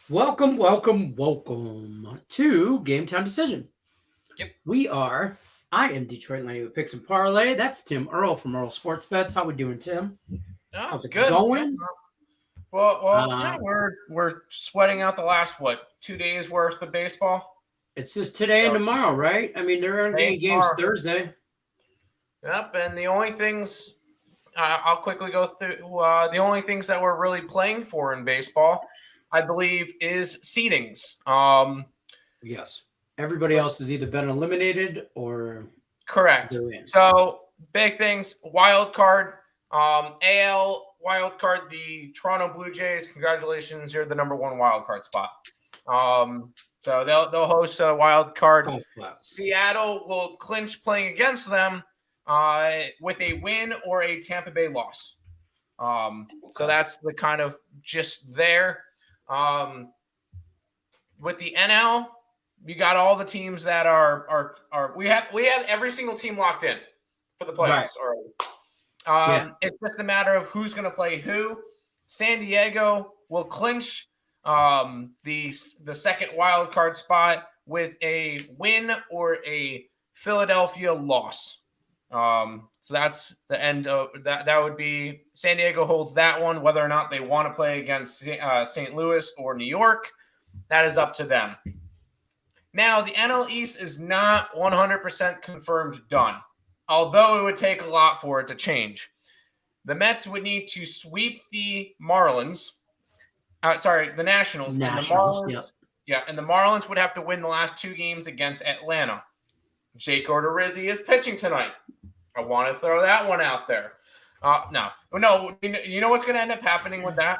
Welcome, welcome, welcome to Game Time Decision. Yep. I am Detroit Lenny with Picks and Parlay. That's Tim Earl from Earl Sports Bets. How we doing, Tim? Oh, How's it good. going? We're sweating out the last 2 days worth of baseball. It's just today and So, tomorrow, right? I mean, there aren't any games Thursday. Yep, and the only things I'll quickly go through. The only things that we're really playing for in baseball, I believe, is seedings. Yes. Everybody else has either been eliminated or Correct. they're in. So big things. Wild card. AL wild card. The Toronto Blue Jays. Congratulations, you're the number one wild card spot. So they'll host a wild card. Seattle will clinch playing against them with a win or a Tampa Bay loss. So that's the kind of just there. With the NL, you got all the teams that are we have every single team locked in for the playoffs already. It's just a matter of who's going to play who. San Diego will clinch the second wild card spot with a win or a Philadelphia loss. So that's the end of that. That would be San Diego holds that one. Whether or not they want to play against St. Louis or New York, that is up to them. Now, the NL East is not 100% confirmed done, although it would take a lot for it to change. The Mets would need to sweep the Marlins. The Nationals. And the Marlins, and the Marlins would have to win the last two games against Atlanta. Jake Odorizzi is pitching tonight. I want to throw that one out there. No. You know what's going to end up happening with that?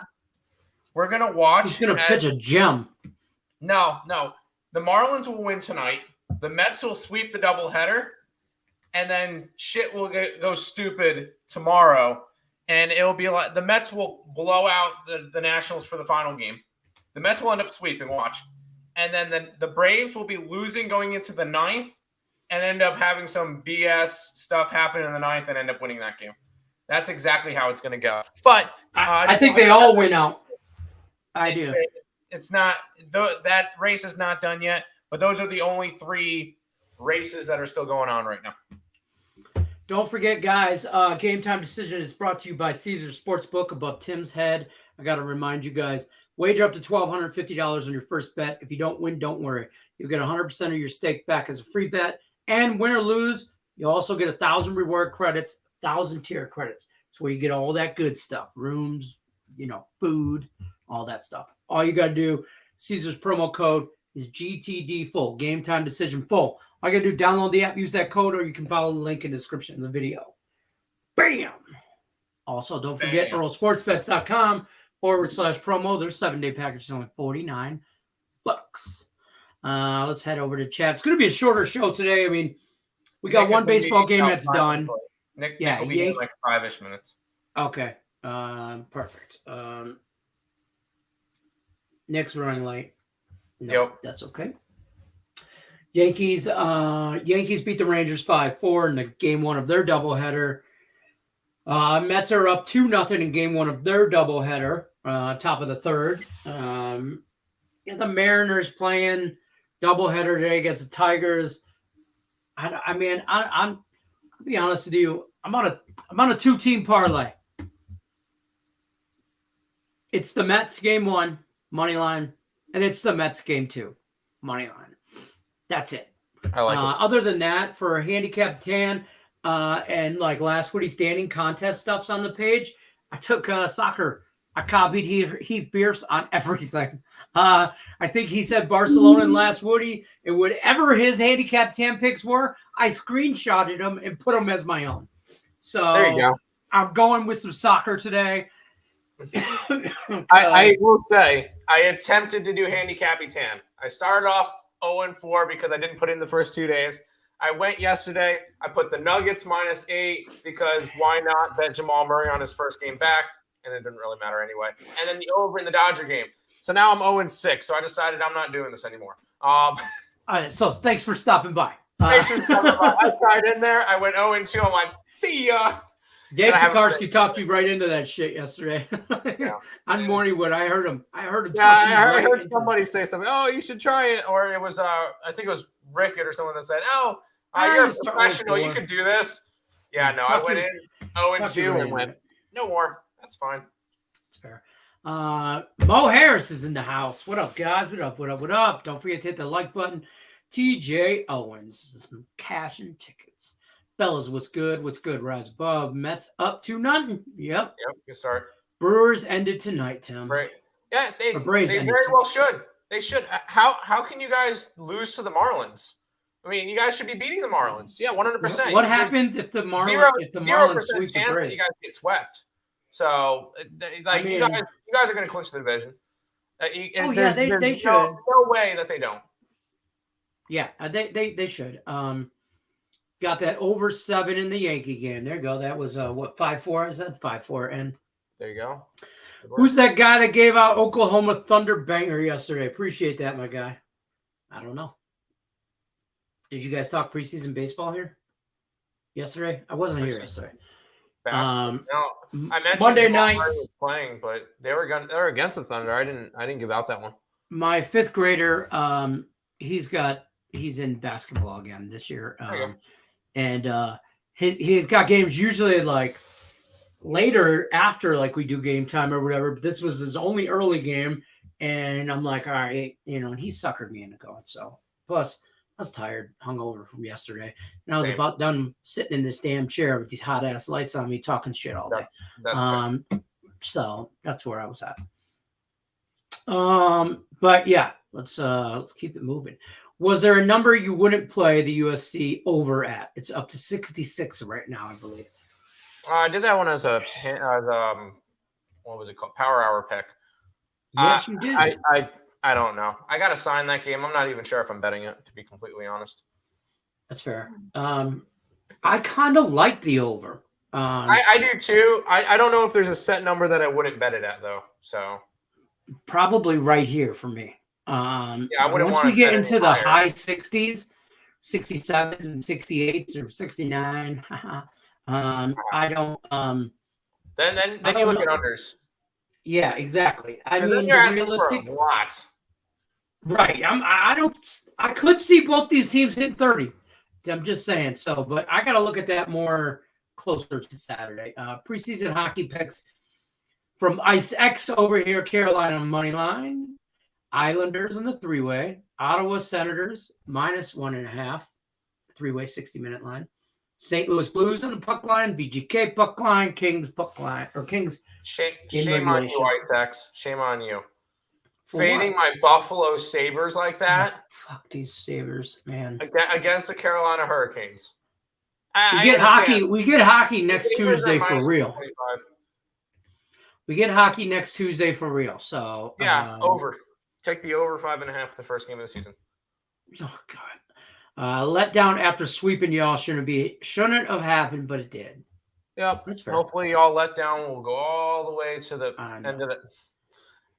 We're going to watch. He's going to pitch a gem. No. The Marlins will win tonight. The Mets will sweep the doubleheader, and then shit will go stupid tomorrow. And it'll be like the Mets will blow out the Nationals for the final game. The Mets will end up sweeping, watch. And then the Braves will be losing going into the ninth and end up having some BS stuff happen in the ninth and end up winning that game. That's exactly how it's going to go. But I think they all win out. I do. It's not that race is not done yet, but those are the only three races that are still going on right now. Don't forget, guys, Game Time Decision is brought to you by Caesars Sportsbook above Tim's head. I got to remind you guys, wager up to $1,250 on your first bet. If you don't win, don't worry. You'll get 100% of your stake back as a free bet. And win or lose, you'll also get 1,000 reward credits, 1,000 tier credits. It's where you get all that good stuff, rooms, food, all that stuff. All you got to do, Caesars promo code is GTD full, Game Time Decision full. All you got to do, download the app, use that code, or you can follow the link in the description of the video. Bam! Also, don't forget earlsportsbets.com/promo. Their 7-day package is only $49. Let's head over to chat. It's going to be a shorter show today. I mean, we got one baseball game that's done. Nick will be in like 5-ish minutes. Okay. Perfect. Nick's running late. Yep. That's okay. Yankees beat the Rangers 5-4 in the game one of their doubleheader. Mets are up 2-0 in game one of their doubleheader, top of the third. The Mariners playing doubleheader today against the Tigers. I'll be honest with you. I'm on a 2-team parlay. It's the Mets game one, money line, and it's the Mets game two, money line. That's it. I like it. Other than that, for a handicap tan and like last Woody standing contest stuffs on the page, I took soccer. I copied Heath Bierce on everything. I think he said Barcelona and last Woody, and whatever his handicap tan picks were, I screenshotted them and put them as my own. So there you go. I'm going with some soccer today. I will say I attempted to do handicappy tan. I started off 0-4 because I didn't put in the first 2 days. I went yesterday. I put the Nuggets -8 because why not bet Jamal Murray on his first game back? And it didn't really matter anyway. And then the over in the Dodger game. So now I'm 0-6. So I decided I'm not doing this anymore. All right, so thanks for stopping by. Thanks for stopping by. I tried in there. I went 0-2. I'm like, see ya. Dave Tokarski talked you right into that shit yesterday. Yeah. On Morningwood, I heard him. Yeah, I heard somebody say something. Oh, you should try it, or it was I think it was Rickett or someone that said, "Oh, you're a professional. You could do this." Yeah, no, I went in 0-2 and went, "No more. That's fine." That's fair. Mo Harris is in the house. What up, guys? What up? What up? What up? Don't forget to hit the like button. TJ Owens, some cash and tickets. Fellas, what's good? What's good? Rise above. Mets up 2-0. Yep. Good start. Brewers ended tonight, Tim. Right. Yeah, they very well should. They should. How can you guys lose to the Marlins? I mean, you guys should be beating the Marlins. Yeah, 100%. What happens if the Marlins sweep the Braves? That you guys get swept. So, you guys are going to clinch the division. They should. No way that they don't. Yeah, they should. Got that over 7 in the Yankee game. There you go. That was 5-4. Is that 5-4? And there you go. Who's that guy that gave out Oklahoma Thunder banger yesterday? Appreciate that, my guy. I don't know. Did you guys talk preseason baseball here yesterday? I wasn't here yesterday. No, I mentioned Monday night was playing, but they were against the Thunder. I didn't give out that one. My 5th grader, he's in basketball again this year, and he's got games usually like later after like we do game time or whatever. But this was his only early game, and I'm like, all right, and he suckered me into going. So plus, I was tired, hungover from yesterday, and I was about done sitting in this damn chair with these hot ass lights on me, talking shit all day. So that's where I was at. But yeah, let's keep it moving. Was there a number you wouldn't play the USC over at? It's up to 66 right now, I believe. I did that one as what was it called? Power Hour pick. Yes, you did. I don't know. I got to sign that game. I'm not even sure if I'm betting it, to be completely honest. That's fair. I kind of like the over. I do too. I don't know if there's a set number that I wouldn't bet it at, though. So probably right here for me. I wouldn't once we get into the high 60s, 67s and 68s or 69, I don't. Then you look at unders. Yeah, exactly. I mean, then you're asking for a lot. Right. I could see both these teams hit 30. I'm just saying. So, but I got to look at that more closer to Saturday. Preseason hockey picks from Ice X over here. Carolina money line, Islanders in the 3-way, Ottawa Senators -1.5, 3-way 60-minute line. St. Louis Blues on the puck line, VGK puck line, Kings puck line, or Kings. Shame on you, Ice X. Shame on you. Fading my Buffalo Sabres like that. Fuck these Sabres, man. Against the Carolina Hurricanes. We get hockey next Tuesday for real. We get hockey next Tuesday for real. So yeah, over. Take the over 5.5 the first game of the season. Oh God. Let down after sweeping y'all shouldn't have happened, but it did. Yep. Hopefully y'all let down will go all the way to the end of it.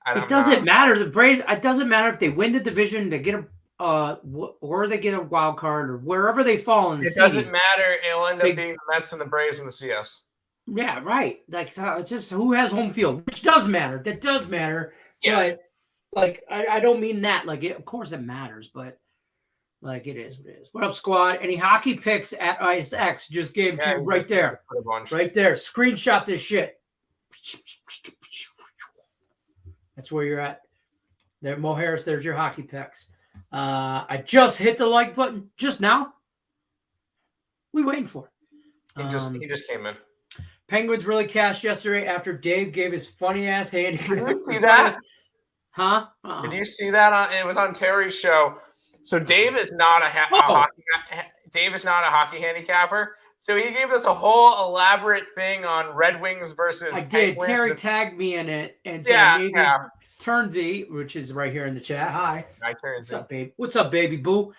It doesn't matter. The Braves. It doesn't matter if they win the division, they get or they get a wild card, or wherever they fall in the season. It doesn't matter. It'll end up being the Mets and the Braves and the CS. Yeah, right. Like it's just who has home field, which does matter. That does matter. Yeah. But like I don't mean that. Like of course it matters, but like it is what it is. What up, squad? Any hockey picks at Ice X? Just gave to you right there. Right there. Screenshot this shit. That's where you're at. There, Mo Harris, there's your hockey picks. I just hit the like button just now. We waiting for it. He just came in. Penguins really cashed yesterday after Dave gave his funny ass hand. Did you see that? Huh? Did you see that? It was on Terry's show. So Dave is not a hockey handicapper. So he gave us a whole elaborate thing on Red Wings versus I did. Penguins. Terry tagged me in it and said maybe Turnsy, which is right here in the chat. Hi, Turnsy. What's up, babe? What's up, baby boo?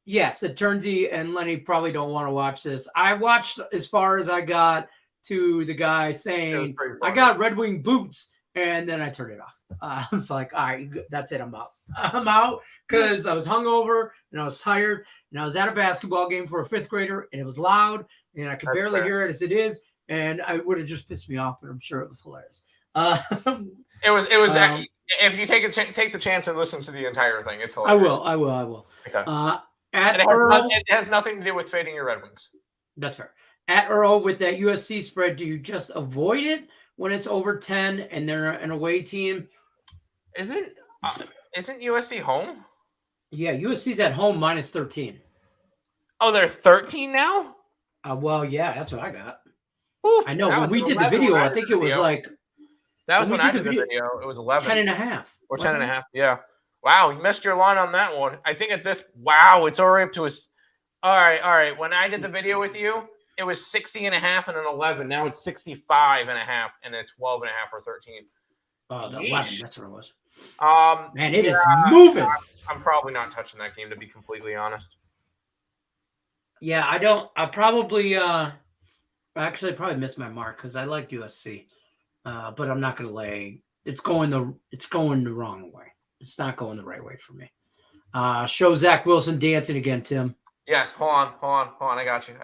Yes, the Turnsy and Lenny probably don't want to watch this. I watched as far as I got to the guy saying, I got Red Wing boots. And then I turned it off. I was like, all right, that's it. I'm out. I'm out because I was hungover and I was tired and I was at a basketball game for a fifth grader and it was loud and I could barely hear it as it is. And I would have just pissed me off, but I'm sure it was hilarious. It was. If you take the chance and listen to the entire thing, it's hilarious. I will. Okay. It has nothing to do with fading your Red Wings. That's fair. At Earl, with that USC spread, do you just avoid it when it's over 10 and they're an away team? Isn't USC home? Yeah, USC's at home minus 13. Oh, they're 13 now? Well, yeah, that's what I got. Oof, I know. When we did the video, I think it was like... That was when I did the video. It was 11. 10.5. Or 10.5, yeah. Wow, you missed your line on that one. I think it's already up to us. All right. When I did the video with you, it was 60.5 and an 11. Now it's 65.5 and a 12.5 or 13. Oh, the 11. That's what it was. Man, it is moving. I'm probably not touching that game, to be completely honest. Yeah, I don't. I probably probably missed my mark because I like USC, but I'm not going to lay. It's going the wrong way. It's not going the right way for me. Show Zach Wilson dancing again, Tim. Yes, hold on. I got you.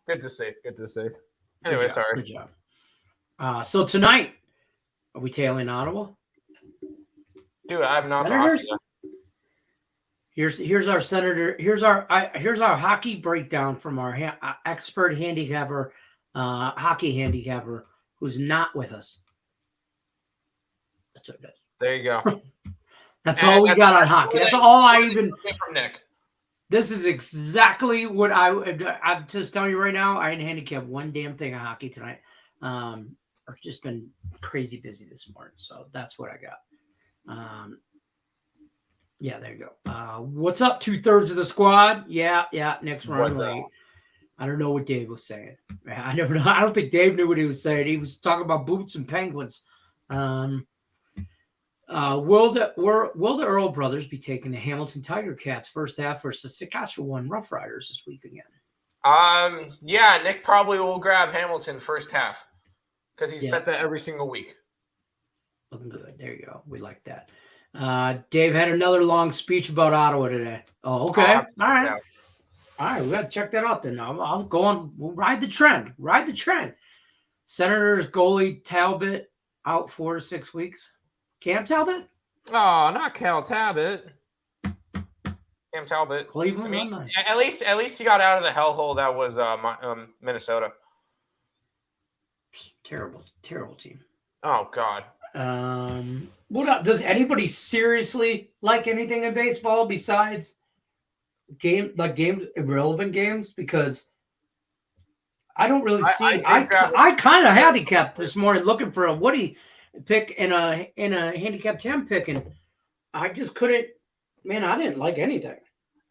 Good to see. Anyway, sorry. Good job. So tonight, are we tailing Ottawa? Dude, I have not. Here's our senator. Here's our hockey breakdown from our expert handicapper, hockey handicapper, who's not with us. That's what it is. There you go. That's all we got on hockey. That's all I even. From Nick. This is exactly what I'm just telling you right now. I didn't handicap one damn thing of hockey tonight. I've just been crazy busy this morning, so that's what I got. Yeah, there you go. What's up, 2/3 of the squad? Yeah, Nick's running late. I don't know what Dave was saying. I never know. I don't think Dave knew what he was saying. He was talking about boots and penguins. Will the Earl brothers be taking the Hamilton Tiger Cats first half versus Saskatchewan Roughriders this week again? Yeah, Nick probably will grab Hamilton first half because he's bet that every single week. Looking good. There you go. We like that. Dave had another long speech about Ottawa today. Oh, okay. All right. We got to check that out then. I'll go on. We'll ride the trend. Senators goalie Talbot out 4 to 6 weeks. Cam Talbot? Oh, not Cal Talbot. Cam Talbot. Cleveland. I mean, at least he got out of the hellhole that was Minnesota. Terrible team. Oh God. Does anybody seriously like anything in baseball besides irrelevant games? Because I don't really see. I kind of handicapped this morning looking for a Woody pick in a handicap 10 pick, and I just couldn't. Man, I didn't like anything.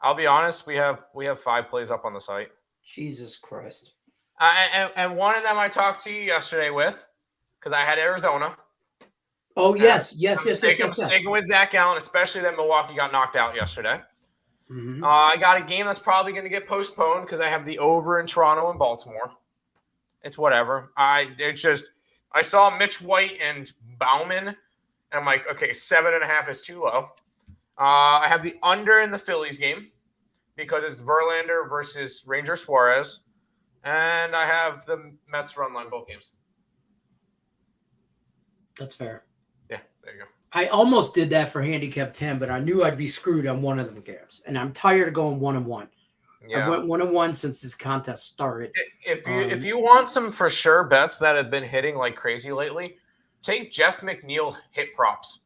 I'll be honest. We have 5 plays up on the site. Jesus Christ. And one of them I talked to you yesterday with, because I had Arizona. Oh, yes. I'm sticking with Zach Allen, especially that Milwaukee got knocked out yesterday. Mm-hmm. I got a game that's probably going to get postponed because I have the over in Toronto and Baltimore. It's whatever. I saw Mitch White and Bauman, and I'm like, okay, 7.5 is too low. I have the under in the Phillies game because it's Verlander versus Ranger Suarez, and I have the Mets run line both games. That's fair. Yeah, there you go. I almost did that for handicap 10, but I knew I'd be screwed on one of them games, and I'm tired of going 1-1. Yeah. I went 1-1 since this contest started. If you want some for sure bets that have been hitting like crazy lately, take Jeff McNeil hit props.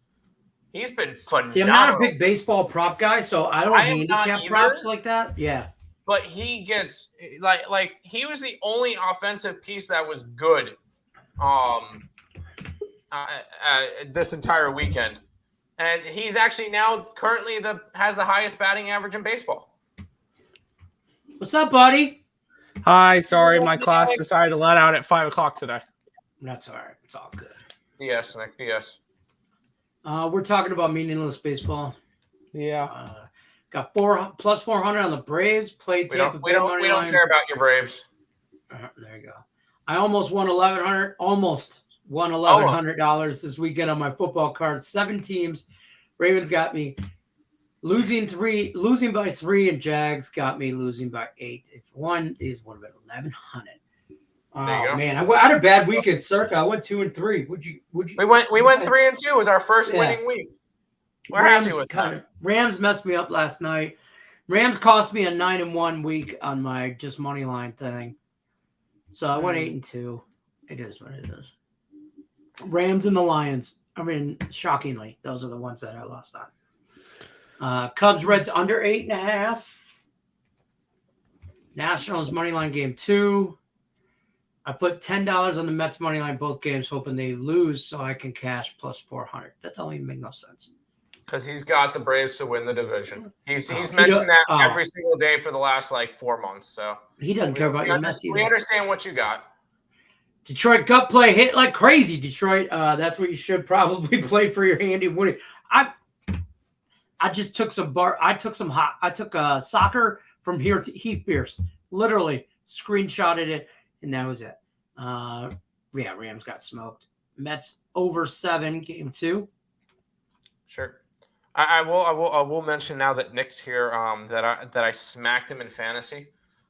He's been phenomenal. See, I'm not a big baseball prop guy, so I don't handicap props like that. Yeah. But he gets like he was the only offensive piece that was good this entire weekend. And he's actually now currently has the highest batting average in baseball. What's up, buddy? Hi, sorry, my class decided to let out at 5 o'clock today. That's all right. It's all good. BS, Nick, BS. We're talking about meaningless baseball. Yeah. Got plus 400 on the Braves. Played Tampa Bay. We don't care about your Braves. There you go. I almost won $1,100 this weekend on my football card. 7 teams. Ravens got me losing by 3, and Jags got me losing by 8. If one is would have been 1,100. Oh man, I had a bad week at Circa. I went 2 and 3. Would you? We went 3 and 2 with our first winning week. We're happy with that. Rams messed me up last night. Rams cost me a 9-1 week on my just money line thing. So I went 8 and 2. It is what it is. Rams and the Lions. I mean, shockingly, those are the ones that I lost on. Cubs Reds under 8.5. Nationals money line game 2. I put $10 on the Mets money line both games, hoping they lose so I can cash plus 400. That don't even make no sense. Because he's got the Braves to win the division. He's mentioned that every single day for the last 4 months. So he doesn't care about your Mets either. We understand what you got. Detroit gut play hit like crazy. Detroit, that's what you should probably play for your handy winning. I just took I took soccer from here to Heath Pierce. Literally screenshotted it. And that was it. Rams got smoked. Mets over 7, game 2. Sure. I will mention now that Nick's here that I smacked him in fantasy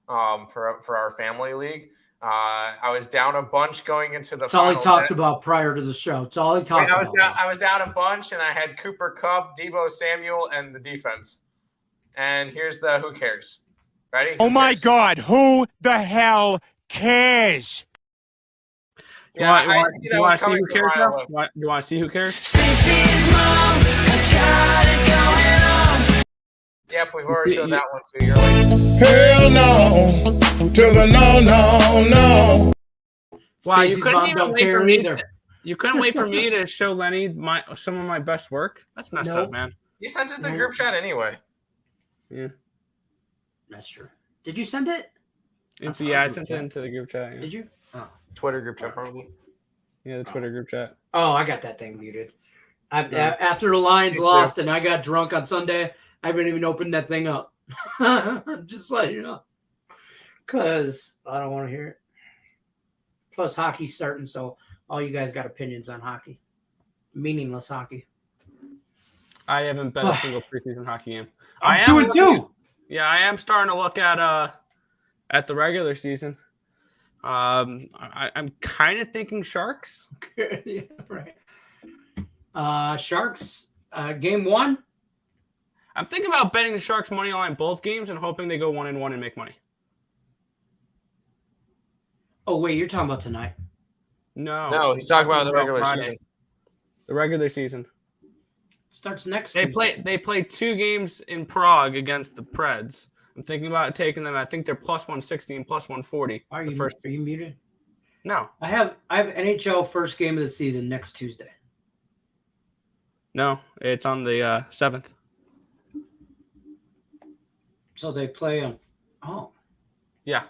for our family league. I was down a bunch going into the. That's all he talked about prior to the show. It's all he talked about. I was down a bunch, and I had Cooper Kupp, Deebo Samuel, and the defense. And here's the who cares. Ready? Oh my God! Who the hell cares? Yeah, do you want to see who cares now? You want to see who cares? Yep, we've already showed that one to you. You're like, hell no, to the no. Wow, you couldn't even wait for me either. You couldn't wait for me to show Lenny some of my best work? That's messed up, man. You sent it to the group chat anyway. Yeah. That's true. Did you send it? I sent it into the group chat. Yeah. Did you? Oh. Twitter group chat, probably. Yeah, the Twitter group chat. Oh, I got that thing muted. After the Lions lost and I got drunk on Sunday, I haven't even opened that thing up. Just letting you know. Because I don't want to hear it. Plus, hockey's starting, so all you guys got opinions on hockey. Meaningless hockey. I haven't bet a single preseason hockey game. I'm 2 and 2. Yeah, I am starting to look at the regular season. I'm kind of thinking Sharks. Yeah, right. Sharks, game 1. I'm thinking about betting the Sharks money line both games and hoping they go 1-1 and make money. Oh wait, you're talking about tonight? No, he's talking about the regular season. The regular season starts next. They play 2 games in Prague against the Preds. I'm thinking about taking them. I think they're plus 160 and plus 140. Are you muted? No. I have NHL first game of the season next Tuesday. No, it's on the 7th. So they play on. Oh. Yeah.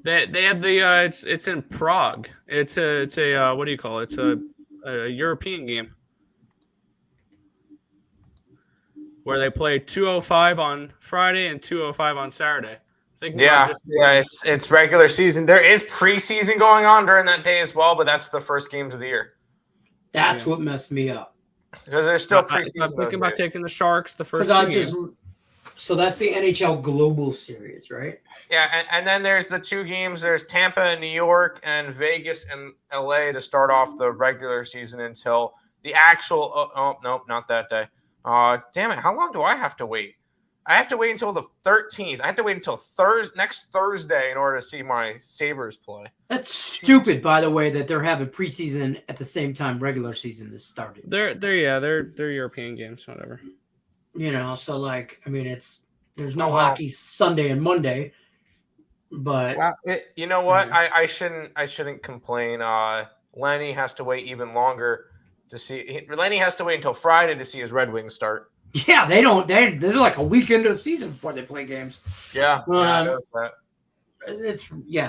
They have the it's in Prague. It's a what do you call it? It's a European game where they play 2:05 on Friday and 2:05 on Saturday. It's regular season. There is preseason going on during that day as well, but that's the first games of the year. That's what messed me up. Because there's still preseason. I'm thinking about taking the Sharks the first 2 games. So that's the NHL Global Series, right? Yeah, and then there's the 2 games. There's Tampa and New York and Vegas and LA to start off the regular season until the actual. Oh, nope, not that day. Damn it! How long do I have to wait? I have to wait until the 13th. I have to wait until next Thursday in order to see my Sabres play. That's stupid, by the way, that they're having preseason at the same time regular season is started. They're European games, whatever. You know, so there's no hockey Sunday and Monday, but you know what? I shouldn't complain. Lenny has to wait even longer to see. Lenny has to wait until Friday to see his Red Wings start. Yeah, they don't. They're like a week into the season before they play games. Yeah, I noticed that.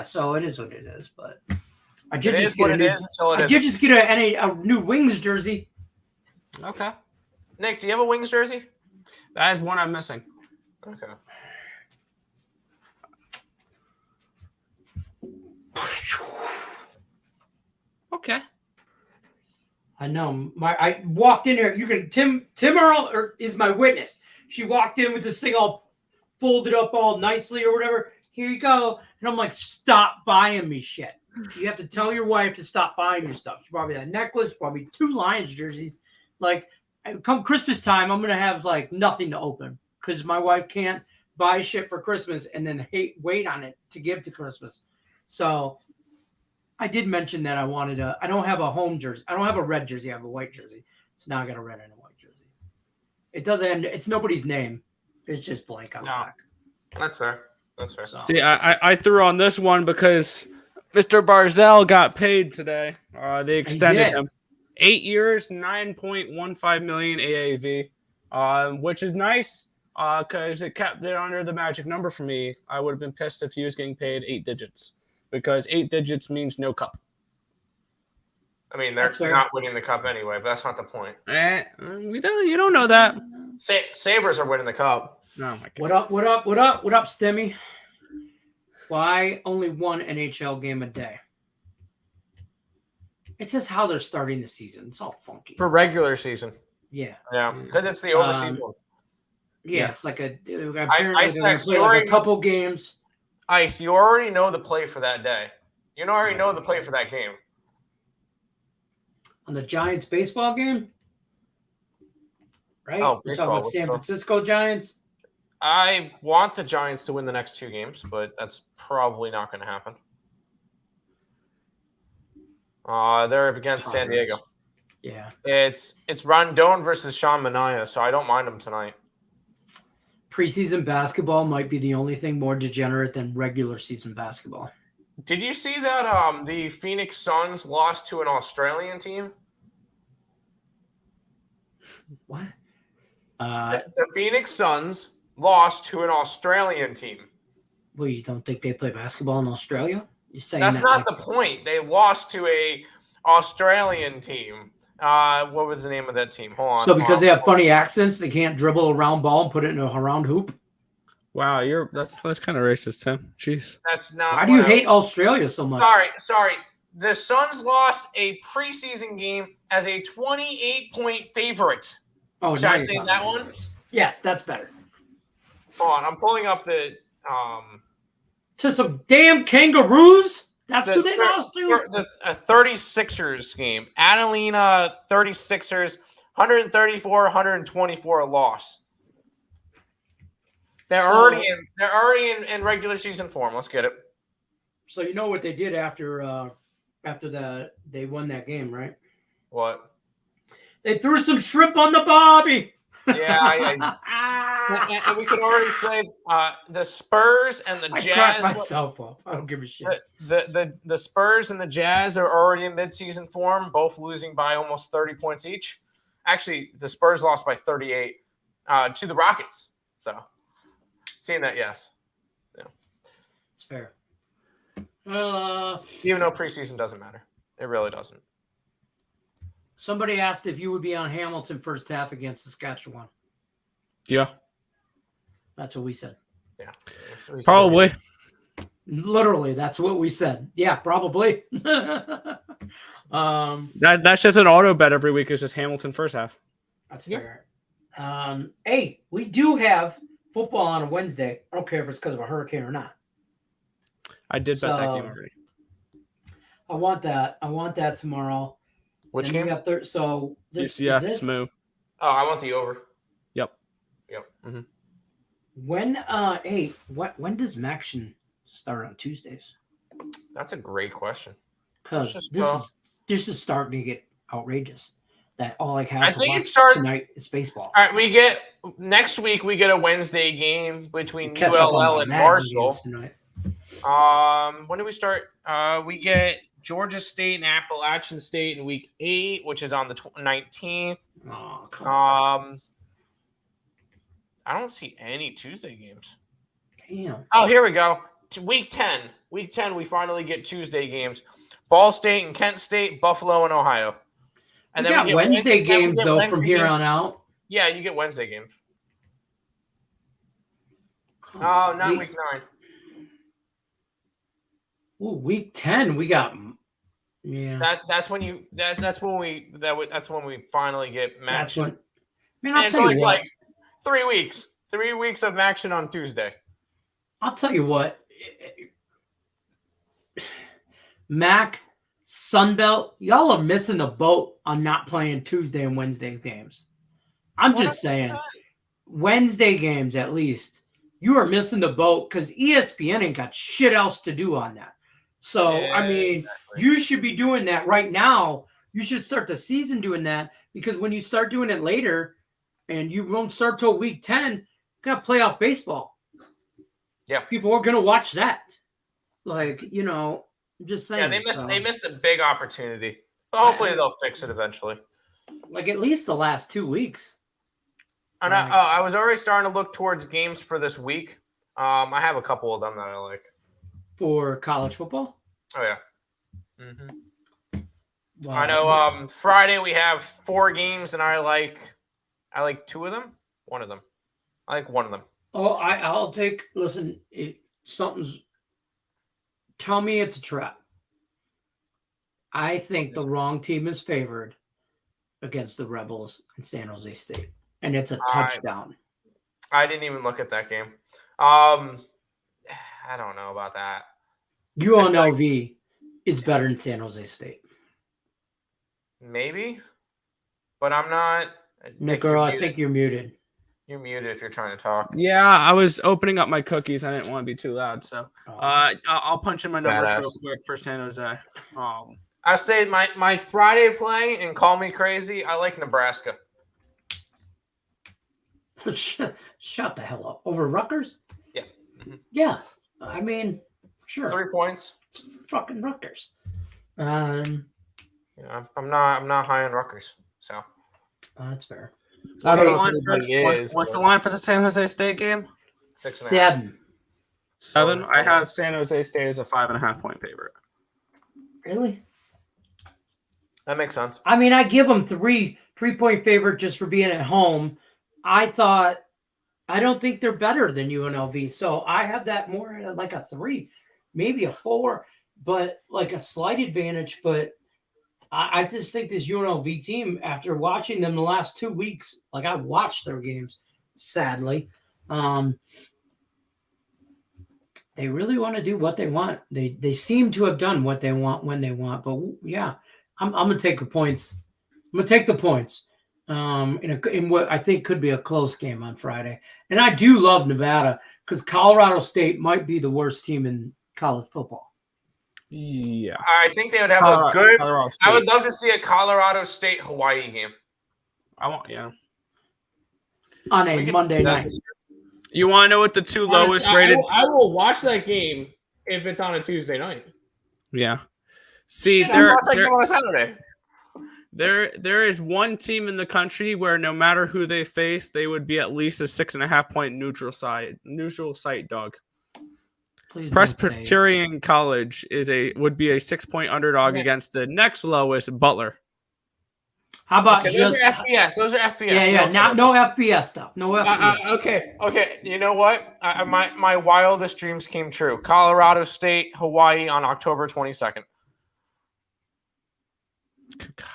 So it is what it is. But I did just get a new Wings jersey. Okay, Nick, do you have a Wings jersey? That is one I'm missing. Okay. Okay. I know. I walked in here. You can Tim Earl is my witness. She walked in with this thing all folded up all nicely or whatever. Here you go. And I'm like, stop buying me shit. You have to tell your wife to stop buying your stuff. She bought me that necklace, bought me 2 Lions jerseys. Like, come Christmas time, I'm gonna have like nothing to open because my wife can't buy shit for Christmas and then wait on it to give to Christmas. So I did mention that I don't have a home jersey. I don't have a red jersey. I have a white jersey. So now I got a red and a white jersey. It doesn't. It's nobody's name. It's just blank on the back. That's fair. That's fair. So. See, I threw on this one because Mr. Barzell got paid today. They extended him 8 years, 9.15 million AAV, which is nice because it kept it under the magic number for me. I would have been pissed if he was getting paid 8 digits. Because 8 digits means no cup. I mean, they're not winning the cup anyway, but that's not the point. You don't know that. Sabres are winning the cup. Oh my God. What up, Stimmy? Why only one NHL game a day? It's just how they're starting the season. It's all funky. For regular season. Yeah. Yeah, because it's the overseas one. Yeah, it's like apparently I play like a couple games. Ice, you already know the play for that day. You already know the play for that game. On the Giants baseball game? Right? Oh, You're talking about San Francisco Giants? I want the Giants to win the next 2 games, but that's probably not going to happen. They're up against San Diego. Yeah. It's Rondon versus Sean Manaea, so I don't mind them tonight. Preseason basketball might be the only thing more degenerate than regular season basketball. Did you see that the Phoenix Suns lost to an Australian team? What? The Phoenix Suns lost to an Australian team. Well, you don't think they play basketball in Australia? You're saying that's that not the point. They lost to a Australian team. What was the name of that team? Hold on. So because they have funny accents, they can't dribble a round ball and put it in a round hoop? Wow, that's kind of racist, Tim. Jeez. That's not. Why do you hate Australia so much? Sorry. The Suns lost a preseason game as a 28-point favorite. Oh, should I say that one? Yes, that's better. Hold on, I'm pulling up the to some damn kangaroos. That's who they lost to. The 36ers game. Adelina 36ers, 134-124 loss. They're already in regular season form. Let's get it. So you know what they did after they won that game, right? What? They threw some shrimp on the barbie. Yeah, and we can already say the Spurs and the Jazz. I cracked myself up. I don't give a shit. The Spurs and the Jazz are already in midseason form, both losing by almost 30 points each. Actually, the Spurs lost by 38 to the Rockets. So, seeing that, yes. Yeah. It's fair. Even though preseason doesn't matter. It really doesn't. Somebody asked if you would be on Hamilton first half against Saskatchewan. Yeah. That's what we said. Yeah. Probably. Literally, that's what we said. Yeah, probably. That's just an auto bet every week. Is just Hamilton first half. That's fair. Hey, we do have football on a Wednesday. I don't care if it's because of a hurricane or not. I did bet that game already. I want that tomorrow. Which game? Is this Moo. Oh, I want the over. Yep. Mm-hmm. When does Maction start on Tuesdays? That's a great question. Because this is starting to get outrageous. That all I have I to think watch tonight is baseball. All right, next week we get a Wednesday game between ULL and Marshall. When do we start? We get Georgia State and Appalachian State in week 8, which is on the 19th. Oh, come on. I don't see any Tuesday games. Damn. Oh, here we go. Week 10. Week 10, we finally get Tuesday games. Ball State and Kent State, Buffalo and Ohio. And then we get Wednesday games, though, from here on out. Yeah, you get Wednesday games. Oh, not week 9. Ooh, week 10, we got. Yeah, That's when we finally get that's match. when. Man, And I'll it's tell you only what. like 3 weeks. 3 weeks of action on Tuesday. I'll tell you what. Mac, Sunbelt, y'all are missing the boat on not playing Tuesday and Wednesday games. I'm just saying, Wednesday games at least, you are missing the boat because ESPN ain't got shit else to do on that. So, Yeah, I mean, exactly. you should be doing that right now. You should start the season doing that because when you start doing it later and you won't start till week 10, you got playoff baseball. Yeah. People are going to watch that. Like, I'm just saying. Yeah, they missed a big opportunity. But hopefully they'll fix it eventually. Like at least the last 2 weeks. And I was already starting to look towards games for this week. I have a couple of them that I like. For college football? Oh, yeah. Mm-hmm. Wow. I know Friday we have 4 games, and I like 2 of them. One of them. I like one of them. Oh, I'll take. Listen, something's. Tell me it's a trap. I think the wrong team is favored against the Rebels and San Jose State, and it's a touchdown. I didn't even look at that game. I don't know about that. UNLV is better than San Jose State. Maybe, but I'm not. Nick Earl, I think you're muted. You're muted if you're trying to talk. Yeah, I was opening up my cookies. I didn't want to be too loud, so I'll punch in my numbers real quick for San Jose. I say my Friday play, and call me crazy, I like Nebraska. Shut the hell up. Over Rutgers? Yeah. Mm-hmm. Yeah. I mean, sure. 3 points. It's fucking Rutgers. I'm not high on Rutgers, so that's fair. I don't know if anybody is. What's the line for the San Jose State game? 7. 7. I have San Jose State as a 5.5 point favorite. Really? That makes sense. I mean, I give them 3-point favorite just for being at home. I don't think they're better than UNLV, so I have that more like a 3, maybe a 4, but like a slight advantage. But I just think this UNLV team, after watching them the last 2 weeks, like I watched their games, sadly, they really want to do what they want. They seem to have done what they want when they want. But yeah, I'm gonna take the points. I'm gonna take the points in what I think could be a close game on Friday. And I do love Nevada because Colorado State might be the worst team in college football. Yeah, I think they would have a good. I would love to see a Colorado State Hawaii game. On a Monday night. You want to know what the 2 lowest rated? I will watch that game if it's on a Tuesday night. Yeah. See, on a Saturday. There is one team in the country where no matter who they face, they would be at least a 6.5 point neutral site dog. Presbyterian College would be a 6 point underdog against the next lowest, Butler. How about those are FPS? Those are FPS. Yeah. No FPS stuff. No FPS. Okay. You know what? My wildest dreams came true. Colorado State, Hawaii on October 22nd. Good God.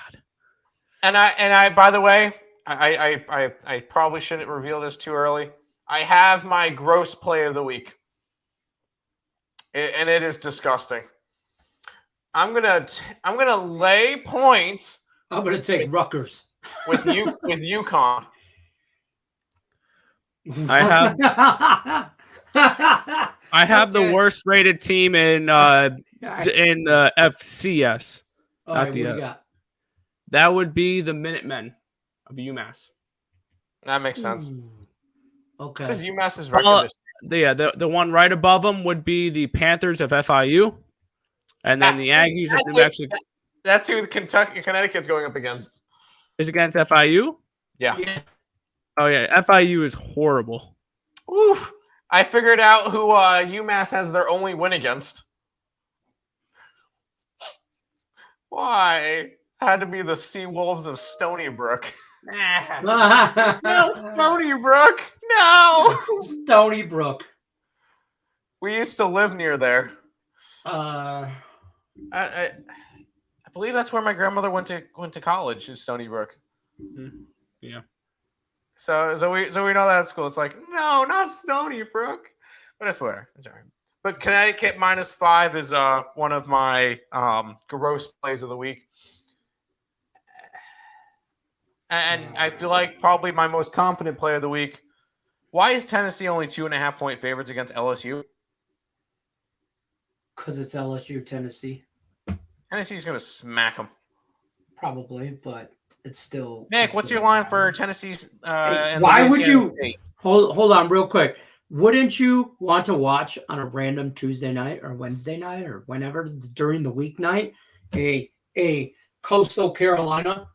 And I by the way, I probably shouldn't reveal this too early. I have my gross play of the week. And it is disgusting. I'm gonna lay points. I'm gonna take Rutgers with UConn. I have the worst rated team in the FCS. All right, what do you got? That would be the Minutemen of UMass. That makes sense. Okay. Because UMass is record. The one right above them would be the Panthers of FIU, and then the Aggies of New Mexico. That's who Connecticut's going up against. Is against FIU? Yeah. Oh yeah, FIU is horrible. Oof! I figured out who UMass has their only win against. Why? Had to be the Seawolves of Stony Brook. No, Stony Brook. No, Stony Brook. We used to live near there. Uh, I believe that's where my grandmother went to college, is Stony Brook. Yeah. So we know that school. It's like, no, not Stony Brook, but I swear it's all right. But Connecticut -5 is one of my gross plays of the week, and I feel like probably my most confident play of the week. Why is Tennessee only 2.5-point favorites against LSU? because it's LSU, Tennessee, Tennessee's going to smack them. probably, but it's still. Nick, what's your line for Tennessee's? And Why would Louisiana you State? hold on real quick? Wouldn't you want to watch on a random Tuesday night or Wednesday night or whenever during the weeknight a Coastal Carolina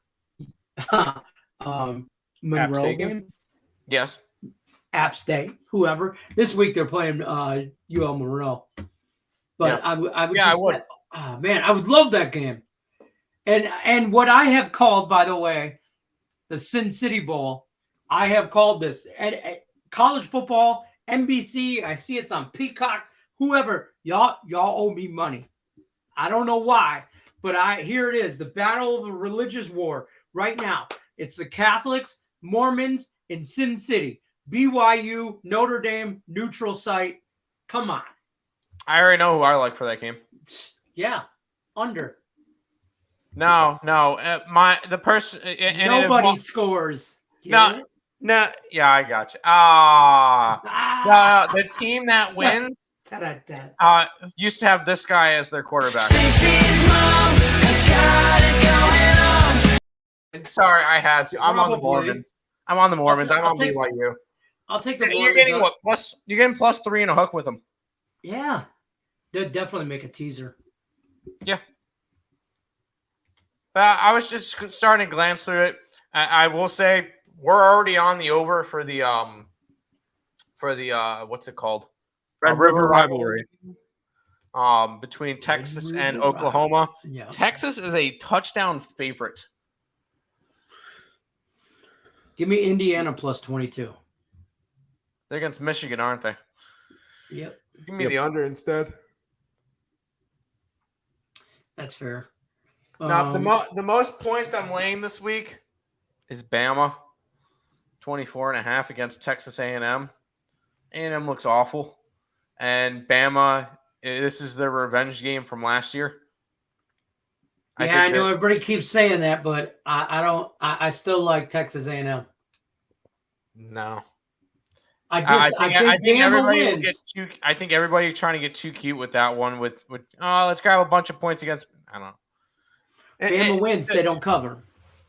Monroe State game? Yes. App State, whoever. This week they're playing UL Monroe. But Yeah. I would Yeah, just, I would. Oh man, I would love that game. And what I have called, by the way, the Sin City Bowl, I have called this. And college football, NBC, I see it's on Peacock, whoever, y'all owe me money. I don't know why, but here it is, the battle of the religious war right now. It's the Catholics, Mormons, in Sin City. BYU, Notre Dame, neutral site. Come on. I already know who I like for that game. Yeah, under. No. The person. Nobody scores. Get it? No. Yeah, I got you. The team that wins used to have this guy as their quarterback. Sorry, I had to. I'm on the Mormons. I'm on BYU. I'll take the Mormons. You're getting what? You're getting +3 and a hook with them. Yeah. They'll definitely make a teaser. Yeah. I was just starting to glance through it. I will say we're already on the over for the what's it called? Red River rivalry. Between Texas and Oklahoma. Yeah. Texas is a touchdown favorite. Give me Indiana +22. They're against Michigan, aren't they? Yep. Give me the under instead. That's fair. Now, the most points I'm laying this week is Bama, 24.5 against Texas A&M. A&M looks awful. And Bama, this is their revenge game from last year. I know everybody keeps saying that, but I still like Texas A&M. No. I think everybody will get too. I think everybody's trying to get too cute with that one. With let's grab a bunch of points against. I don't know. Bama wins, they don't cover.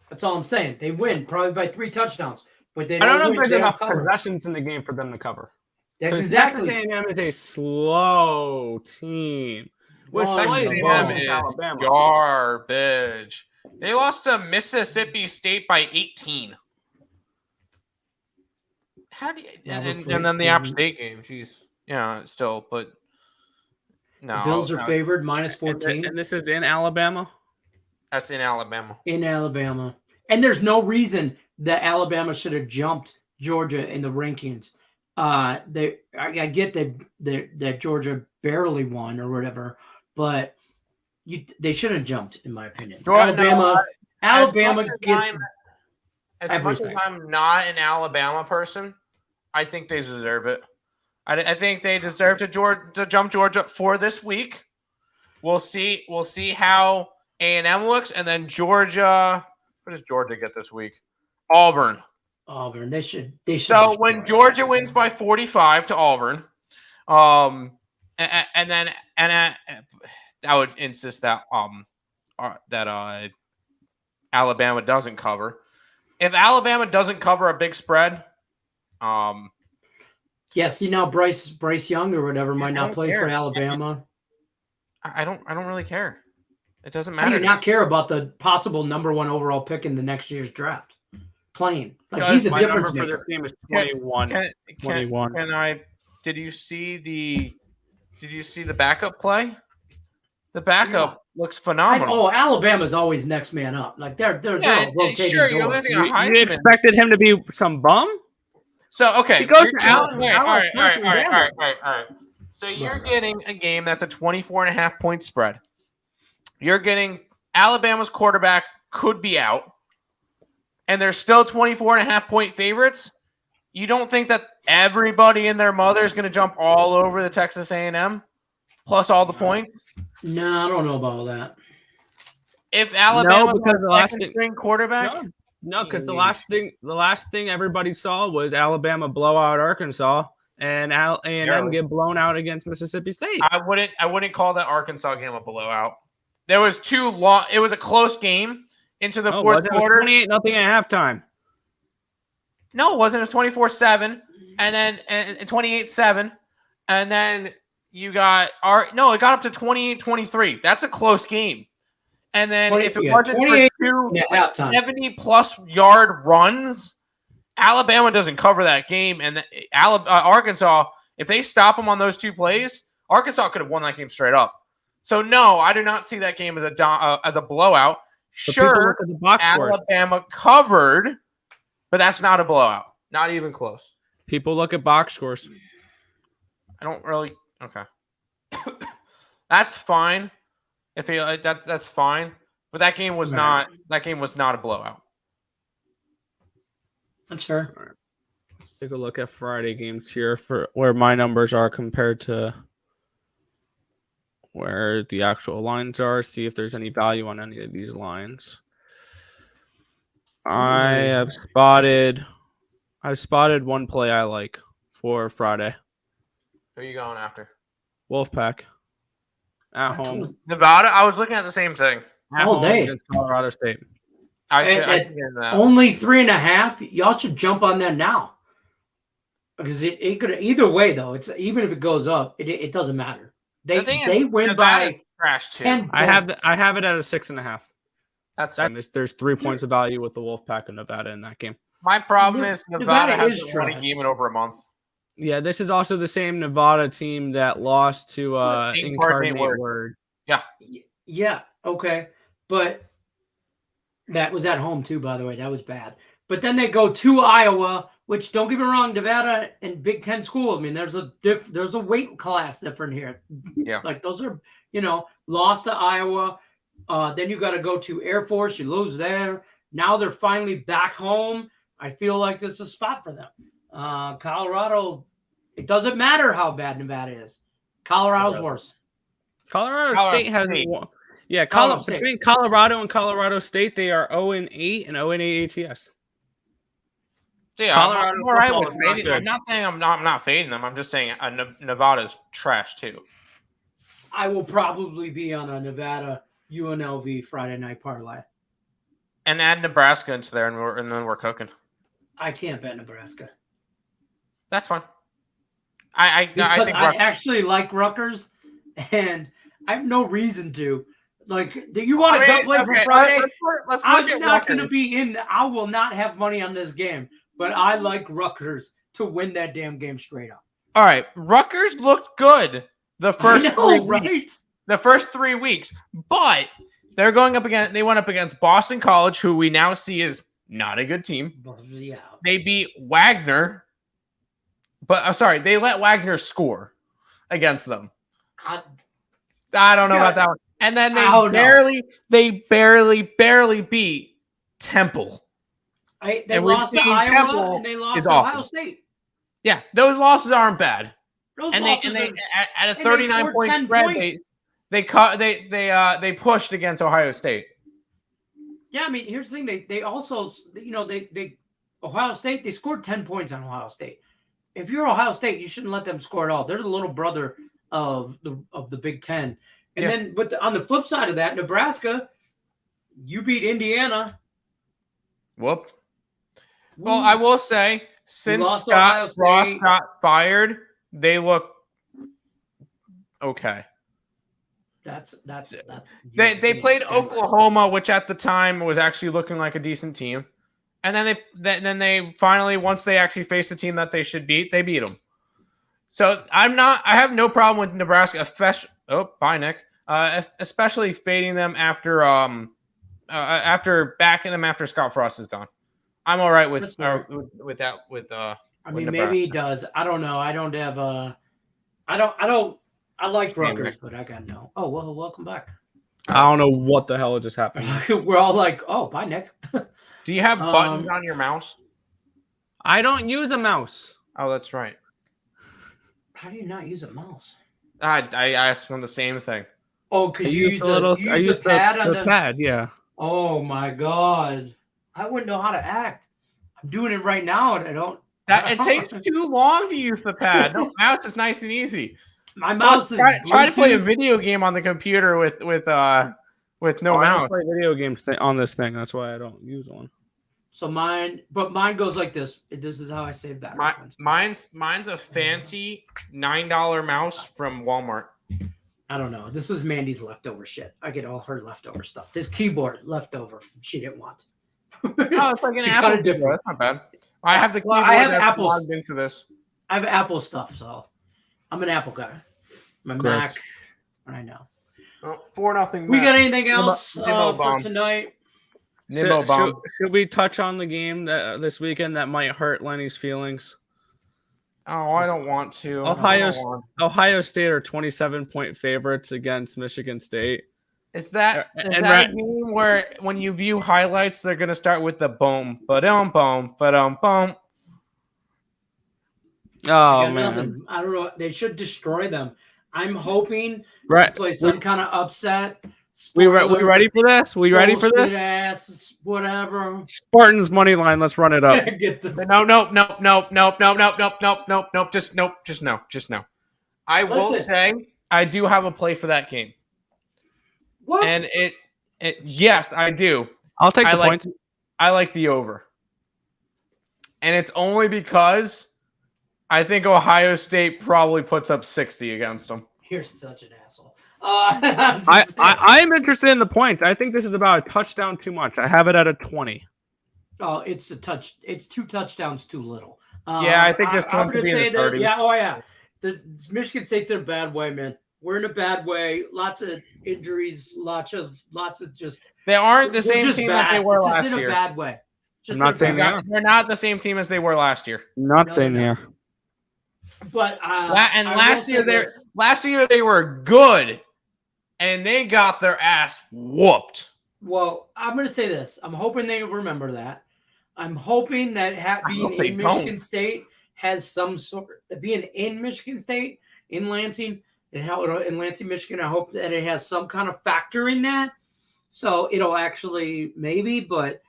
That's all I'm saying. They win probably by 3 touchdowns, but they don't. I don't know if win, there's enough possessions in the game for them to cover. That's exactly. Texas A&M is a slow team. Which Texas A&M is garbage. They lost to Mississippi State by 18. How do you, and then the App State game? Jeez, yeah, still, but no. The Bills are favored -14, and this is in Alabama. That's in Alabama. In Alabama, and there's no reason that Alabama should have jumped Georgia in the rankings. I get that Georgia barely won or whatever, but they shouldn't have jumped, in my opinion. Alabama gets as much as I'm not an Alabama person, I think they deserve it. I think they deserve to jump Georgia for this week. We'll see how A&M looks, and then Georgia. What does Georgia get this week? Auburn. They should. So when Georgia wins by 45 to Auburn, and then I would insist that Alabama doesn't cover. If Alabama doesn't cover a big spread, see now Bryce Young or whatever might not play for Alabama. I don't really care. It doesn't matter. How do you not care about the possible #1 overall pick in the next year's draft? Playing like he's a difference maker. For this team is 21. Did you see the backup play? The backup looks phenomenal. Alabama's always next man up. Like they're rotating. Sure, you're losing a Heisman. You expected him to be some bum? So okay, He goes to all right. So you're getting a game that's a 24.5-point spread. You're getting Alabama's quarterback could be out, and they're still 24.5-point favorites. You don't think that everybody and their mother is going to jump all over the Texas A&M plus all the points? No, I don't know about that. If Alabama because the last string quarterback, no, because the last thing everybody saw was Alabama blow out Arkansas and A&M get blown out against Mississippi State. I wouldn't call that Arkansas game a blowout. There was too long. It was a close game into the fourth quarter. 28-0 at halftime. No, it wasn't. It was 24-7, and then 28-7, and then you got it got up to 28-23. That's a close game. And then if it wasn't for two 70-plus yard runs, Alabama doesn't cover that game, and Arkansas, if they stop them on those two plays, Arkansas could have won that game straight up. So no, I do not see that game as a blowout. Sure, Alabama covered, but that's not a blowout. Not even close. People look at box scores. I don't really. Okay, that's fine. If that's fine, but that game was not. That game was not a blowout. That's fair. All right. Let's take a look at Friday games here for where my numbers are compared to where the actual lines are. See if there's any value on any of these lines. I've spotted one play I like for Friday. Who are you going after? Wolfpack at home. Nevada. I was looking at the same thing. All day against Colorado State. Only 3.5. Y'all should jump on that now because it could either way though. It's even if it goes up, it doesn't matter. They win Nevada's by trash too. 10 I have it at a 6.5. That's fine. There's 3 points of value with the Wolfpack and Nevada in that game. My problem is Nevada hasn't won a trash. game in over a month. Yeah, this is also the same Nevada team that lost to Incarnate Word. Yeah, okay, but that was at home too. By the way, that was bad. But then they go to Iowa, which don't get me wrong, Nevada and Big Ten school. I mean, there's a weight class different here. Yeah, like those are lost to Iowa. Then you got to go to Air Force. You lose there. Now they're finally back home. I feel like this is a spot for them. Colorado, it doesn't matter how bad Nevada is. Colorado's worse. Colorado State has one. Yeah, between Colorado and Colorado State, they are 0-8 and 0-8 ATS. Yeah, I'm all right with fading. I'm not saying I'm not fading them. I'm just saying Nevada's trash too. I will probably be on a Nevada UNLV Friday night parlay. And add Nebraska into there, and then we're cooking. I can't bet Nebraska. That's fine. I think I actually like Rutgers, and I have no reason to. Like, do you want to go play for Friday? I'm not going to be in. I will not have money on this game, but I like Rutgers to win that damn game straight up. All right, Rutgers looked good the first 3 weeks. The first 3 weeks, but they're going up against. They went up against Boston College, who we now see is not a good team. Yeah, they beat Wagner, but sorry, they let Wagner score against them. I don't know about that one. And then they barely beat Temple. They lost to Iowa and they lost to Ohio State. Yeah, those losses aren't bad. They at a 39-point spread, they pushed against Ohio State. Yeah, I mean, here's the thing. They also, Ohio State, they scored 10 points on Ohio State. If you're Ohio State, you shouldn't let them score at all. They're the little brother of the Big Ten. And then, but on the flip side of that, Nebraska, you beat Indiana. Whoop. Well, I will say, since Scott Ross got fired, they look okay. They played Oklahoma, which at the time was actually looking like a decent team, and then they finally, once they actually faced the team that they should beat, they beat them. So I have no problem with Nebraska. Bye, Nick. Especially fading them after backing them after Scott Frost is gone. I'm all right with that. I mean, maybe he does. I don't know. I don't have I like Rutgers, but I got no. Oh, well, welcome back. I don't know what the hell just happened. We're all like, oh, bye, Nick. Do you have buttons on your mouse? I don't use a mouse. Oh, that's right. How do you not use a mouse? I asked them the same thing. Oh, because you use the pad on the pad, yeah. Oh my god, I wouldn't know how to act. I'm doing it right now, and I don't. It takes too long to use the pad. No, mouse is nice and easy. My mouse is try to play a video game on the computer with no mouse. I don't play video games on this thing. That's why I don't use one. So mine goes like this. This is how I save battery. Mine's a fancy $9 mouse from Walmart. I don't know. This was Mandy's leftover shit. I get all her leftover stuff. This keyboard leftover she didn't want. Oh, it's like an Apple keyboard. That's not bad. I have the keyboard. I have Apple into this. I have Apple stuff, so I'm an Apple guy. My Mac. I know. 4-0. We got anything else for tonight? Should we touch on the game this weekend that might hurt Lenny's feelings? Oh, I don't want to. Ohio State are 27-point favorites against Michigan State. Is that a game where when you view highlights, they're going to start with the boom, ba-dum, boom, ba-dum, boom? Oh, man. Nothing. I don't know. They should destroy them. I'm hoping to play some kind of upset. We ready for this? We ready for this? Ass, whatever. Spartans money line. Let's run it up. No. Just no. I will say I do have a play for that game. What? And yes, I do. I'll take the points. I like the over. And it's only because I think Ohio State probably puts up 60 against them. You're such an asshole. I'm interested in the points. I think this is about a touchdown too much. I have it at a 20. Oh, it's a touch. It's 2 touchdowns too little. I think this one could be in the 30s. Yeah. Oh, yeah. The Michigan State's in a bad way, man. We're in a bad way. Lots of injuries. Lots of just. They aren't the same team that they were last year. In a bad way. I'm not saying they're not the same team as they were last year. Not saying they are. But last year they were good, and they got their ass whooped. Well, I'm going to say this. I'm hoping they remember that. I'm hoping that being in Michigan State has some sort of being in Michigan State in Lansing in Lansing, Michigan. I hope that it has some kind of factor in that. So it'll actually maybe, but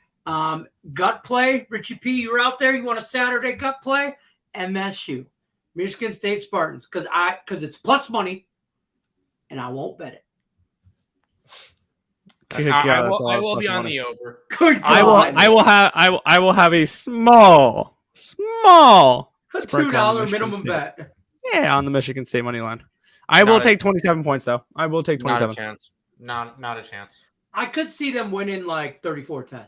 gut play, Richie P, you're out there. You want a Saturday gut play? MSU. Michigan State Spartans, because it's plus money, and I won't bet it. I will be on the over. Good God. I will have a small $2 minimum bet. Yeah, on the Michigan State money line. I will take 27 points though. I will take 27. Not a chance. Not a chance. I could see them winning like 34-10.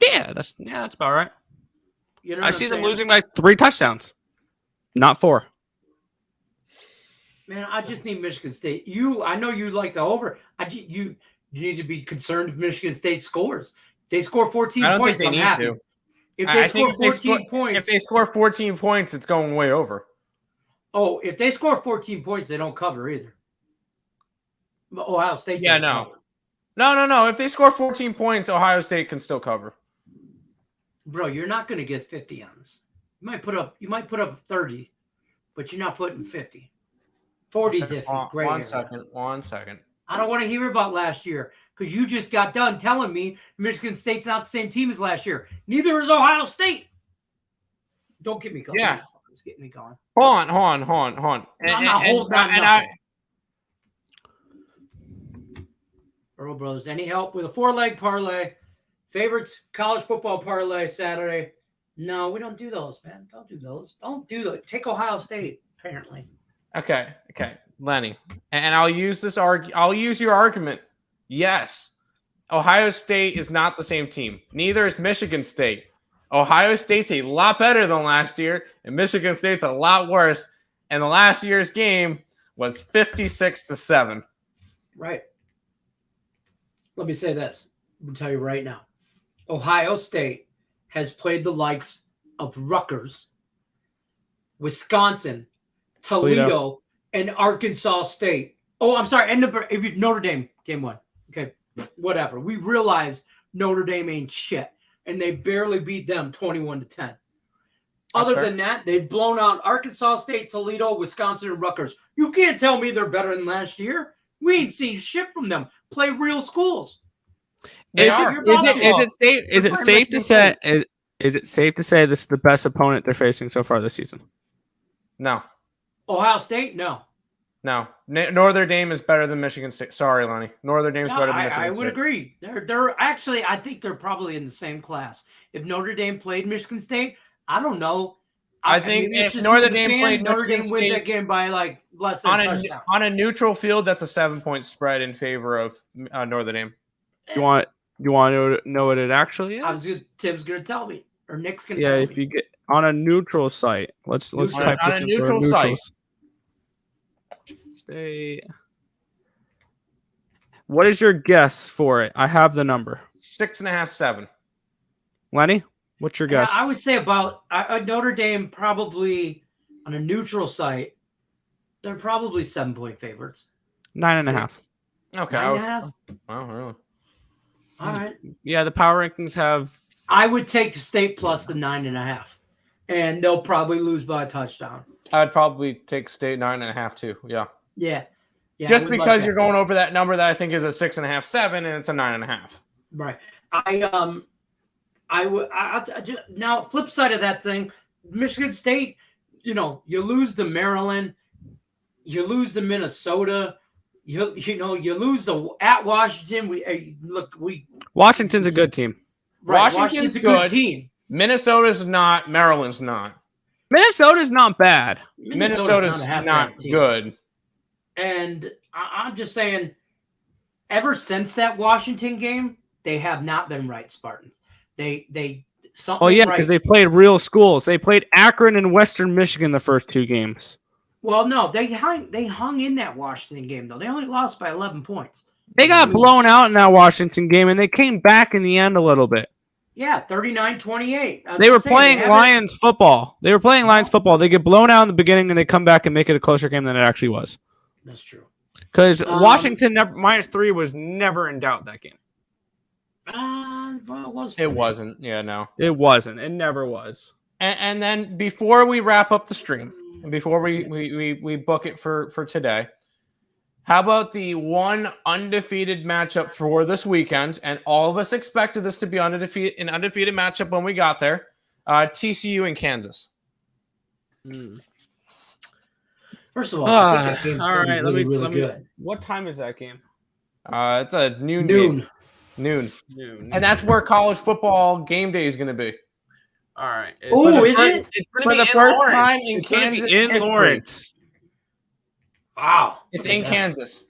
Yeah, that's about right. You know I see them losing by 3 touchdowns. Not 4. Man, I just need Michigan State. I know you like the over. You need to be concerned if Michigan State scores. If they score 14 points, I'm happy. If they score 14 points. If they score 14 points, it's going way over. Oh, if they score 14 points, they don't cover either. Ohio State doesn't cover. No. If they score 14 points, Ohio State can still cover. Bro, you're not going to get 50 on this. You might put up 30, but you're not putting 50. 40's iffy. One second. I don't want to hear about last year because you just got done telling me Michigan State's not the same team as last year. Neither is Ohio State. Don't get me going. Yeah. It's getting me going. Hold on. I'm not holding on nothing. Earl Brothers, any help with a 4-leg parlay? Favorites, college football parlay Saturday. No, we don't do those, man. Don't do those. Don't do those. Take Ohio State, apparently. Okay, Lenny. And I'll use your argument. Yes. Ohio State is not the same team. Neither is Michigan State. Ohio State's a lot better than last year, and Michigan State's a lot worse. And the last year's game was 56-7. Right. Let me say this. I'll tell you right now. Ohio State has played the likes of Rutgers, Wisconsin, Toledo, and Arkansas State. Oh, I'm sorry. And Notre Dame game 1. Okay, whatever. We realized Notre Dame ain't shit, and they barely beat them 21-10. Other than that, they've blown out Arkansas State, Toledo, Wisconsin, and Rutgers. You can't tell me they're better than last year. We ain't seen shit from them. Play real schools. Is it safe to say this is the best opponent they're facing so far this season? No. Ohio State? No. Notre Dame is better than Michigan State. Sorry, Lenny. Notre Dame is better than Michigan State. I would agree. They're actually, I think they're probably in the same class. If Notre Dame played Michigan State, I don't know. I think if Notre Dame played Notre Dame Michigan wins State that game by like less than a touchdown. On a neutral field, that's a 7-point spread in favor of Notre Dame. You want to know what it actually is? Tim's gonna tell me, or Nick's gonna tell me. Yeah, if you get on a neutral site, let's type on this a in neutral for site. State. What is your guess for it? I have the number. 6.5, 7. Lenny, what's your guess? I would say about Notre Dame probably on a neutral site. They're probably 7-point favorites. 9.5. Okay. 9.5. Wow, really? All right. Yeah, the power rankings have. I would take State plus the 9.5, and they'll probably lose by a touchdown. I'd probably take State 9.5 too. Yeah. Yeah. Just because you're going over that number that I think is a 6.5, 7, and it's a 9.5. Right. Now, flip side of that thing, Michigan State, you lose to Maryland, you lose to Minnesota, you lose at Washington. Washington's a good team. Right, Washington's a good team. Minnesota's not. Maryland's not. Minnesota's not bad. Minnesota's not good. And I'm just saying, ever since that Washington game, they have not been right, Spartans. Because they've played real schools. They played Akron and Western Michigan the first 2 games. Well, no, they hung in that Washington game, though. They only lost by 11 points. They got blown out in that Washington game, and they came back in the end a little bit. Yeah, 39-28. They were playing Lions football. They get blown out in the beginning, and they come back and make it a closer game than it actually was. That's true. Because Washington -3 was never in doubt that game. Well, it wasn't. Yeah, no. It wasn't. It never was. And then before we wrap up the stream, and before we book it for today, how about the one undefeated matchup for this weekend? And all of us expected this to be an undefeated matchup when we got there. TCU and Kansas. First of all, I think that game's all right. really good. What time is that game? It's a noon game. Noon. And that's where college football game day is going to be. All right. Oh, is it? It's going to be the first time in Kansas. In Lawrence. Wow. It's in Kansas.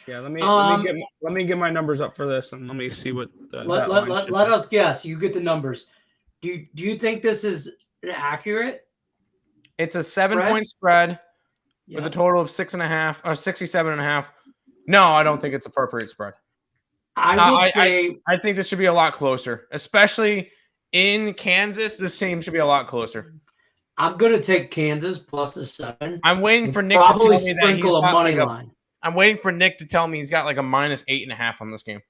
Yeah, let me get my numbers up for this, and let me see what. Let us guess. You get the numbers. Do you think this is accurate? It's a 7-point spread with a total of 6.5 or 67.5. No, I don't think it's appropriate spread. I think this should be a lot closer, especially in Kansas. This team should be a lot closer. I'm gonna take Kansas plus the 7. I'm waiting for Nick to tell me that he's got money line. I'm waiting for Nick to tell me he's got like a -8.5 on this game.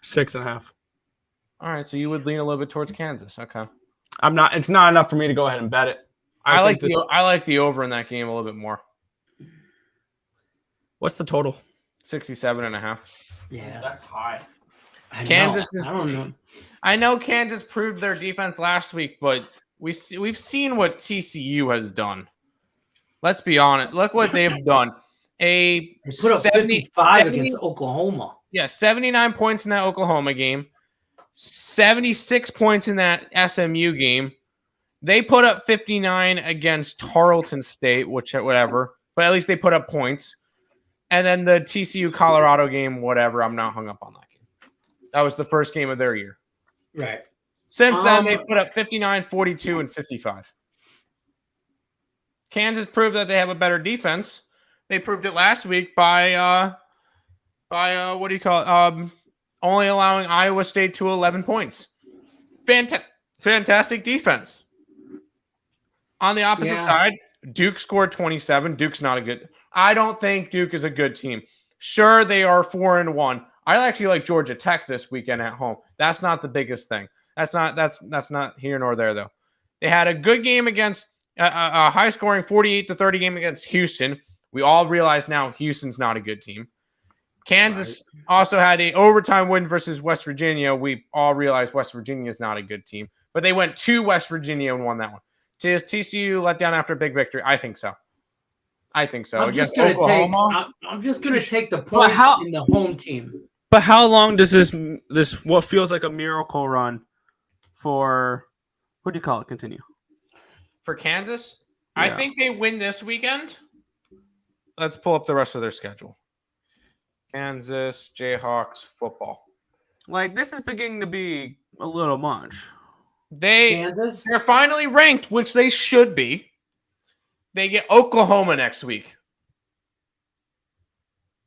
6.5. All right, so you would lean a little bit towards Kansas. Okay. I'm not. It's not enough for me to go ahead and bet it. I like the over in that game a little bit more. What's the total? 67.5. Yeah, that's high. Kansas is. I don't know. I know Kansas proved their defense last week, but we've seen what TCU has done. Let's be honest. Look what they've done. They put up 75 against Oklahoma. Yeah, 79 points in that Oklahoma game. 76 points in that SMU game. They put up 59 against Tarleton State, whatever. But at least they put up points. And then the TCU Colorado game, whatever. I'm not hung up on that game. That was the first game of their year. Right. Since then, they put up 59, 42, and 55. Kansas proved that they have a better defense. They proved it last week by what do you call it? Only allowing Iowa State to 11 points. Fantastic defense. On the opposite side, Duke scored 27. Duke's not a good. I don't think Duke is a good team. Sure, they are 4-1. I actually like Georgia Tech this weekend at home. That's not the biggest thing. That's not here nor there though. They had a good game against a high-scoring 48-30 game against Houston. We all realize now Houston's not a good team. Kansas also had an overtime win versus West Virginia. We all realize West Virginia is not a good team, but they went to West Virginia and won that one. Does TCU let down after a big victory? I think so. I'm just going to take the points in the home team. But how long does this what feels like a miracle run for what do you call it? Continue. For Kansas, Yeah. I think they win this weekend. Let's pull up the rest of their schedule. Kansas Jayhawks football. Like this is beginning to be a little much. They're finally ranked, which they should be. They get Oklahoma next week.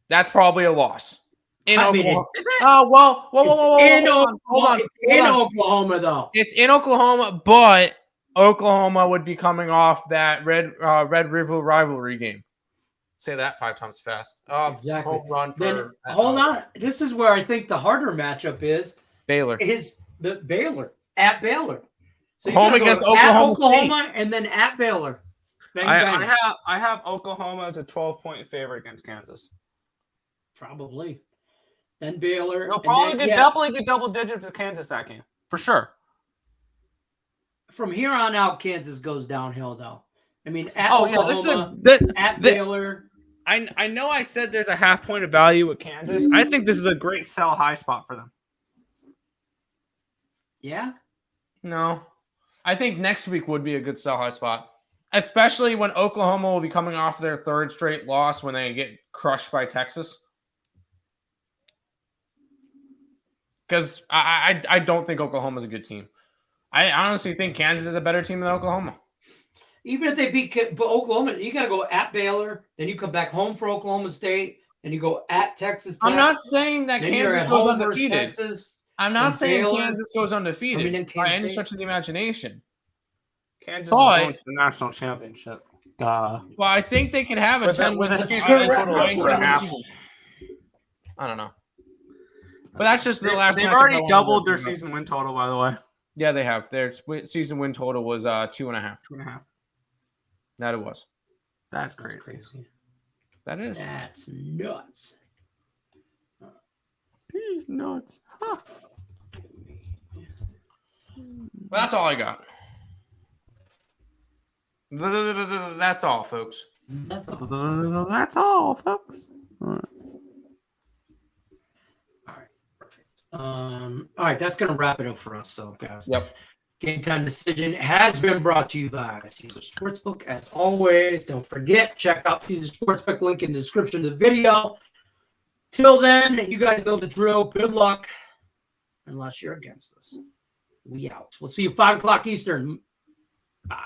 That's probably a loss. In Oklahoma. Hold on. It's in Oklahoma, though. It's in Oklahoma, but Oklahoma would be coming off that Red River rivalry game. Say that 5 times fast. Exactly. Home run for. Hold on. This is where I think the harder matchup is. Baylor. Is the Baylor at Baylor. So home against Oklahoma and then at Baylor. Bang, bang. I have Oklahoma as a 12-point favorite against Kansas. Probably. Then Baylor. They'll probably definitely get double digits with Kansas that game. For sure. From here on out, Kansas goes downhill, though. I mean, at Oklahoma, at Baylor. I know I said there's a half point of value with Kansas. I think this is a great sell high spot for them. Yeah? No. I think next week would be a good sell high spot. Especially when Oklahoma will be coming off their 3rd straight loss when they get crushed by Texas. Because I don't think Oklahoma's a good team. I honestly think Kansas is a better team than Oklahoma. Even if they beat Oklahoma, you got to go at Baylor, then you come back home for Oklahoma State, and you go at Texas Tech. I'm not saying that Kansas goes undefeated. I'm not saying Baylor. Kansas goes undefeated by any State. stretch of the imagination. Kansas is going to the national championship. Well, I think they can have a 10-win season. I don't know. But that's just the last. They've already doubled their season win total, by the way. Yeah, they have. Their season win total was 2.5. 2.5. That it was. That's crazy. That is. That's nuts. He's nuts. Huh. Well, that's all I got. That's all, folks. That's all, folks. All right. All right, that's going to wrap it up for us, so guys. Yep. Game Time Decision has been brought to you by Caesar Sportsbook. As always, don't forget, check out Caesar Sportsbook, link in the description of the video. Till then, you guys know the drill. Good luck, unless you're against us. We out. We'll see you 5 o'clock Eastern. Bye.